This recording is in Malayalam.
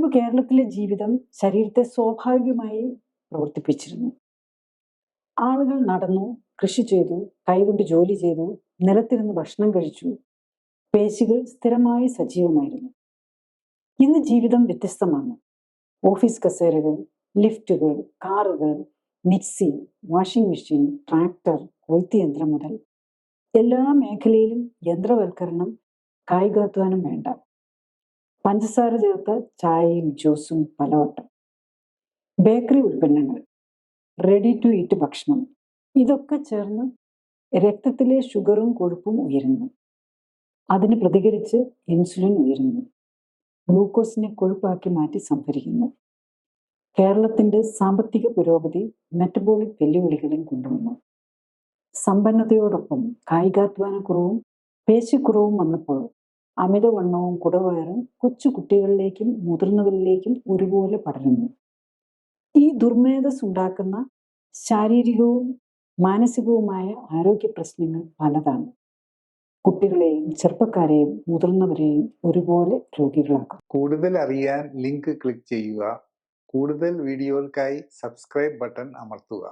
മുൻപ് കേരളത്തിലെ ജീവിതം ശരീരത്തെ സ്വാഭാവികമായി പ്രവർത്തിപ്പിച്ചിരുന്നു. ആളുകൾ നടന്നു, കൃഷി ചെയ്തു, കൈകൊണ്ട് ജോലി ചെയ്തു, നിലത്തിരുന്ന് ഭക്ഷണം കഴിച്ചു. പേശികൾ സ്ഥിരമായി സജീവമായിരുന്നു. ഇന്ന് ജീവിതം വ്യത്യസ്തമാണ്. ഓഫീസ് കസേരകൾ, ലിഫ്റ്റുകൾ, കാറുകൾ, മിക്സി, വാഷിംഗ് മെഷീൻ, ട്രാക്ടർ, കൊയ്ത്തുയന്ത്രം മുതൽ എല്ലാ മേഖലയിലും യന്ത്രവൽക്കരണം, കായികാധ്വാനം വേണ്ട. പഞ്ചസാര ചേർത്ത ചായയും ജ്യൂസും പലവട്ടം. ബേക്കറി ഉൽപ്പന്നങ്ങൾ, റെഡി ടു ഈറ്റ് ഭക്ഷണം, ഇതൊക്കെ ചേർന്ന് രക്തത്തിലെ ഷുഗറും കൊഴുപ്പും ഉയരുന്നു. അതിന് പ്രതികരിച്ച് ഇൻസുലിൻ ഉയരുന്നു. ഗ്ലൂക്കോസിനെ കൊഴുപ്പാക്കി മാറ്റി സംഭരിക്കുന്നു. കേരളത്തിന്റെ സാമ്പത്തിക പുരോഗതി മെറ്റബോളിക് വെല്ലുവിളികളെയും കൊണ്ടുവന്നു. സമ്പന്നതയോടൊപ്പം കായികാധ്വാനക്കുറവും പേശിക്കുറവും വന്നപ്പോൾ അമിതവണ്ണവും കുടവയറും കൊച്ചു കുട്ടികളിലേക്കും മുതിർന്നവരിലേക്കും ഒരുപോലെ പടരുന്നു. ഈ ദുർമേധസ് ഉണ്ടാക്കുന്ന ശാരീരികവും മാനസികവുമായ ആരോഗ്യ പ്രശ്നങ്ങൾ പലതാണ്. കുട്ടികളെയും ചെറുപ്പക്കാരെയും മുതിർന്നവരെയും ഒരുപോലെ രോഗികളാക്കും. കൂടുതൽ അറിയാൻ ലിങ്ക് ക്ലിക്ക് ചെയ്യുക. കൂടുതൽ വീഡിയോകൾക്കായി സബ്സ്ക്രൈബ് ബട്ടൺ അമർത്തുക.